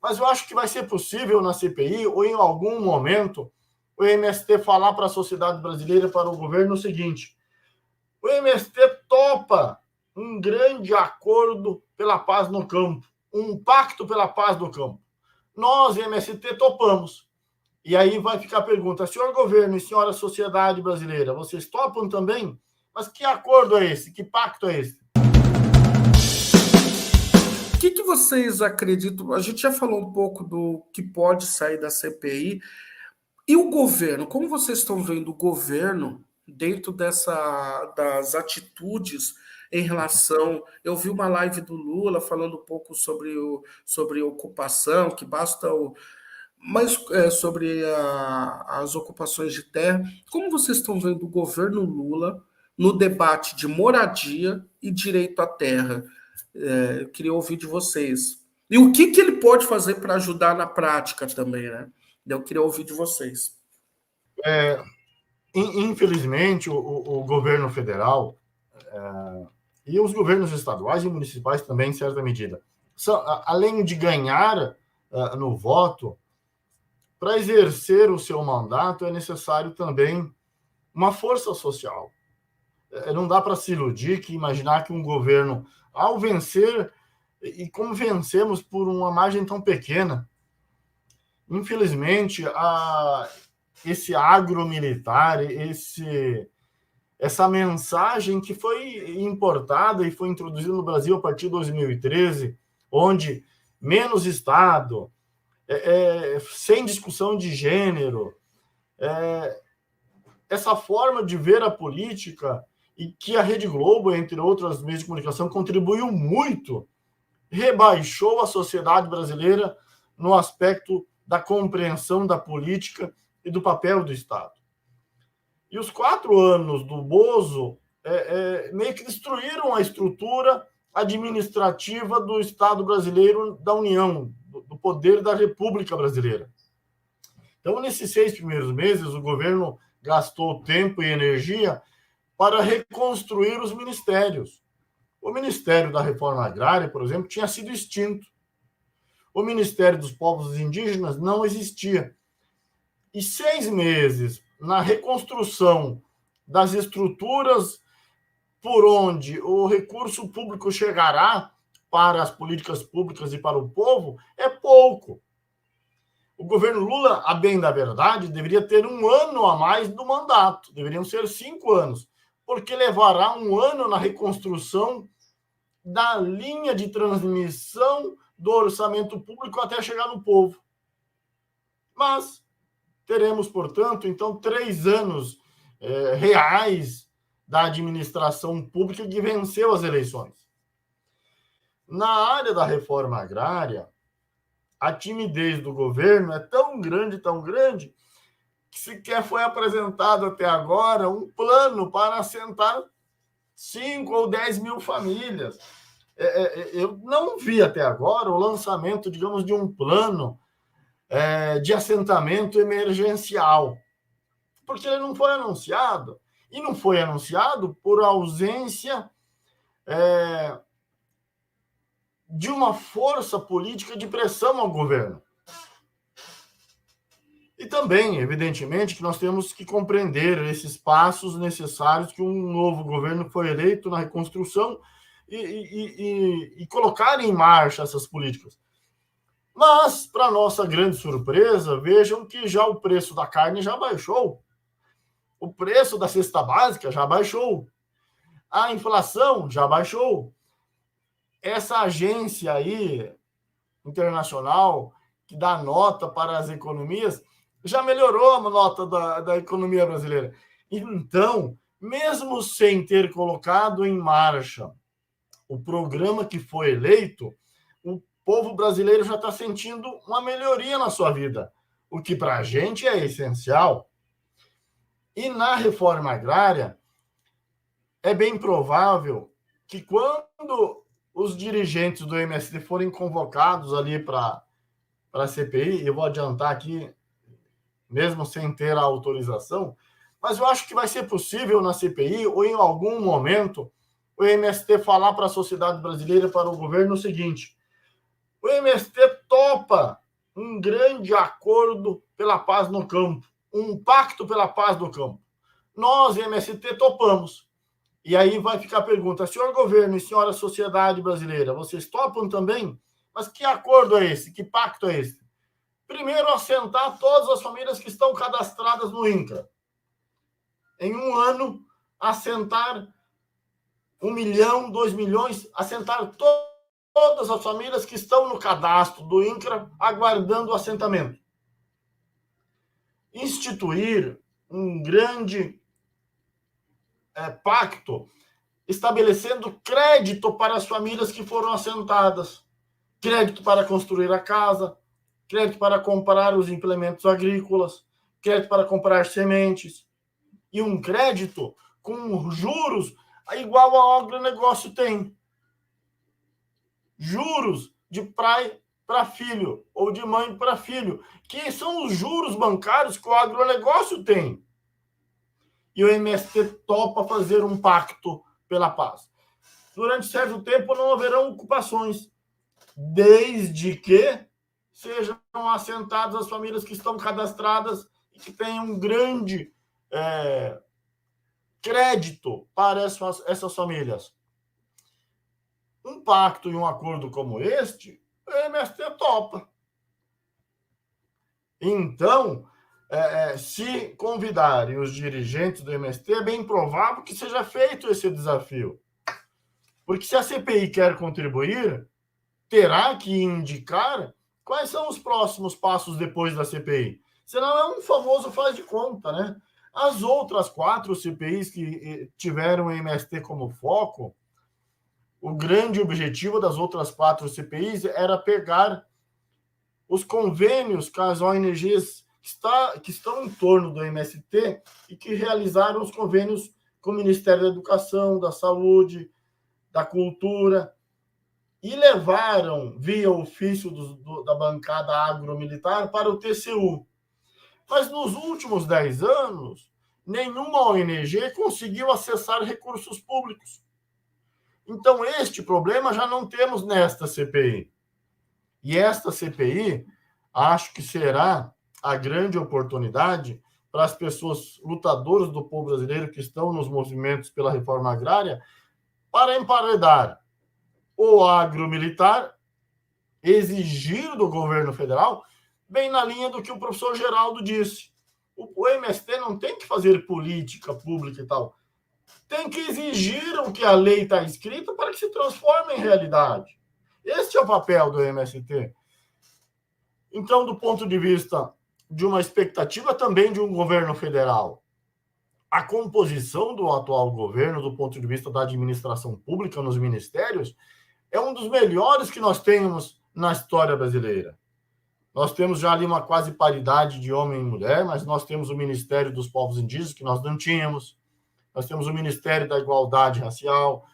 Mas eu acho que vai ser possível na CPI, ou em algum momento, o MST falar para a sociedade brasileira, para o governo, o seguinte: o MST topa um grande acordo pela paz no campo, um pacto pela paz no campo. Nós, MST, topamos. E aí vai ficar a pergunta: senhor governo e senhora sociedade brasileira, vocês topam também? Mas que acordo é esse? Que pacto é esse? O que vocês acreditam? A gente já falou um pouco do que pode sair da CPI. E o governo? Como vocês estão vendo o governo dentro das atitudes em relação... Eu vi uma live do Lula falando um pouco sobre ocupação, que basta mas sobre as ocupações de terra. Como vocês estão vendo o governo Lula no debate de moradia e direito à terra? Eu queria ouvir de vocês. E o que ele pode fazer para ajudar na prática também, né? Eu queria ouvir de vocês. Infelizmente, o governo federal e os governos estaduais e municipais também, em certa medida, além de ganhar no voto, para exercer o seu mandato é necessário também uma força social. Não dá para se iludir que imaginar que um governo, ao vencer, e como vencemos por uma margem tão pequena, infelizmente, esse agromilitar, essa mensagem que foi importada e foi introduzida no Brasil a partir de 2013, onde menos Estado, sem discussão de gênero, essa forma de ver a política, e que a Rede Globo, entre outras meios de comunicação, contribuiu muito, rebaixou a sociedade brasileira no aspecto da compreensão da política e do papel do Estado. E os 4 anos do Bozo meio que destruíram a estrutura administrativa do Estado brasileiro, da União, do poder da República Brasileira. Então, nesses 6 primeiros meses, o governo gastou tempo e energia para reconstruir os ministérios. O Ministério da Reforma Agrária, por exemplo, tinha sido extinto. O Ministério dos Povos Indígenas não existia. E 6 meses na reconstrução das estruturas por onde o recurso público chegará para as políticas públicas e para o povo é pouco. O governo Lula, a bem da verdade, deveria ter 1 ano a mais do mandato, deveriam ser 5 anos, porque levará 1 ano na reconstrução da linha de transmissão do orçamento público até chegar no povo. Mas teremos, portanto, então, 3 anos reais da administração pública que venceu as eleições. Na área da reforma agrária, a timidez do governo é tão grande, que sequer foi apresentado até agora um plano para assentar 5 ou 10 mil famílias. Eu não vi até agora o lançamento, digamos, de um plano de assentamento emergencial, porque ele não foi anunciado, e não foi anunciado por ausência de uma força política de pressão ao governo. E também, evidentemente, que nós temos que compreender esses passos necessários que um novo governo foi eleito na reconstrução e colocar em marcha essas políticas. Mas, para nossa grande surpresa, vejam que já o preço da carne já baixou. O preço da cesta básica já baixou. A inflação já baixou. Essa agência aí, internacional, que dá nota para as economias, já melhorou a nota da economia brasileira. Então, mesmo sem ter colocado em marcha o programa que foi eleito, o povo brasileiro já está sentindo uma melhoria na sua vida, o que para a gente é essencial. E na reforma agrária, é bem provável que quando os dirigentes do MST forem convocados ali para a CPI, eu vou adiantar aqui, mesmo sem ter a autorização, mas eu acho que vai ser possível na CPI, ou em algum momento, o MST falar para a sociedade brasileira, para o governo, o seguinte: O MST topa um grande acordo pela paz no campo, um pacto pela paz no campo. Nós, MST, topamos. E aí vai ficar a pergunta, senhor governo e senhora sociedade brasileira, vocês topam também? Mas que acordo é esse? Que pacto é esse? Primeiro, assentar todas as famílias que estão cadastradas no INCRA. Em um ano, assentar 1 milhão, 2 milhões, assentar todas as famílias que estão no cadastro do INCRA aguardando o assentamento. Instituir um grande pacto estabelecendo crédito para as famílias que foram assentadas, crédito para construir a casa, crédito para comprar os implementos agrícolas, crédito para comprar sementes, e um crédito com juros igual ao agronegócio tem. Juros de pai para filho, ou de mãe para filho, que são os juros bancários que o agronegócio tem. E o MST topa fazer um pacto pela paz. Durante certo tempo não haverão ocupações, desde que sejam assentadas as famílias que estão cadastradas e que tenham um grande crédito para essas famílias. Um pacto e um acordo como este, o MST topa. Então, se convidarem os dirigentes do MST, é bem provável que seja feito esse desafio. Porque se a CPI quer contribuir, terá que indicar quais são os próximos passos depois da CPI. Senão é um famoso faz de conta, né? As outras 4 CPIs que tiveram o MST como foco, o grande objetivo das outras 4 CPIs era pegar os convênios com as ONGs que estão em torno do MST e que realizaram os convênios com o Ministério da Educação, da Saúde, da Cultura, e levaram, via ofício da bancada agromilitar, para o TCU. Mas nos últimos 10 anos, nenhuma ONG conseguiu acessar recursos públicos. Então, este problema já não temos nesta CPI. E esta CPI, acho que será a grande oportunidade para as pessoas lutadoras do povo brasileiro que estão nos movimentos pela reforma agrária para emparedar o agromilitar, exigir do governo federal, bem na linha do que o professor Geraldo disse. O MST não tem que fazer política pública e tal. Tem que exigir o que a lei está escrita para que se transforme em realidade. Este é o papel do MST. Então, do ponto de vista de uma expectativa também de um governo federal, a composição do atual governo, do ponto de vista da administração pública nos ministérios, é um dos melhores que nós temos na história brasileira. Nós temos já ali uma quase paridade de homem e mulher, mas nós temos o Ministério dos Povos Indígenas, que nós não tínhamos. Nós temos o Ministério da Igualdade Racial.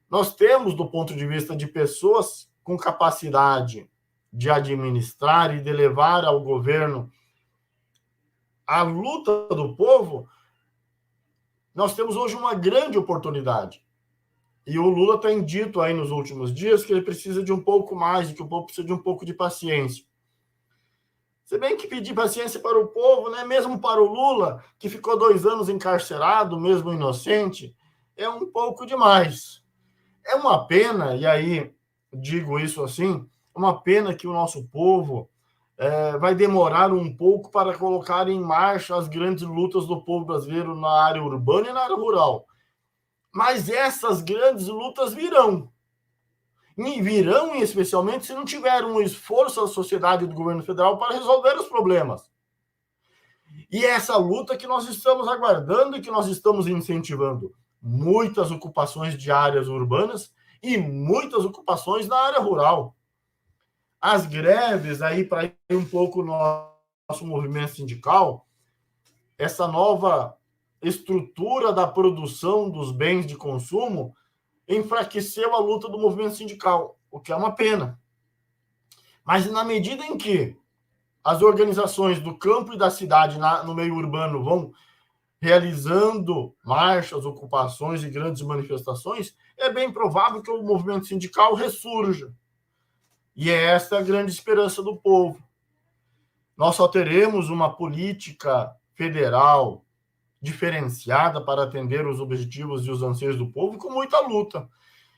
Nós temos, do ponto de vista de pessoas com capacidade de administrar e de levar ao governo a luta do povo, nós temos hoje uma grande oportunidade. E o Lula tem dito aí nos últimos dias que ele precisa de um pouco mais, que o povo precisa de um pouco de paciência. Se bem que pedir paciência para o povo, né, mesmo para o Lula, que ficou 2 anos encarcerado, mesmo inocente, é um pouco demais. É uma pena, e aí digo isso assim, uma pena que o nosso povo vai demorar um pouco para colocar em marcha as grandes lutas do povo brasileiro na área urbana e na área rural. Mas essas grandes lutas virão. E virão, especialmente, se não tiver um esforço da sociedade e do governo federal para resolver os problemas. E essa luta que nós estamos aguardando e que nós estamos incentivando. Muitas ocupações de áreas urbanas e muitas ocupações na área rural. As greves, aí, para ir um pouco no nosso movimento sindical, essa nova estrutura da produção dos bens de consumo enfraqueceu a luta do movimento sindical, o que é uma pena. Mas na medida em que as organizações do campo e da cidade no meio urbano vão realizando marchas, ocupações e grandes manifestações, é bem provável que o movimento sindical ressurja. E é esta a grande esperança do povo. Nós só teremos uma política federal diferenciada para atender os objetivos e os anseios do povo com muita luta.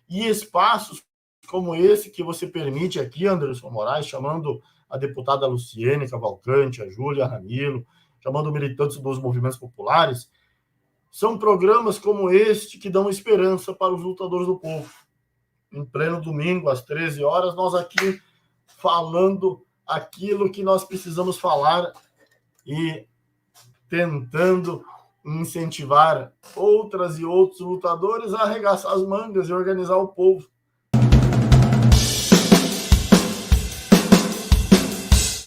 E espaços como esse que você permite aqui, Anderson Moraes, chamando a deputada Luciene Cavalcante, a Júlia Ramilo, chamando militantes dos movimentos populares, são programas como este que dão esperança para os lutadores do povo. Em pleno domingo, às 13 horas, nós aqui falando aquilo que nós precisamos falar e tentando incentivar outras e outros lutadores a arregaçar as mangas e organizar o povo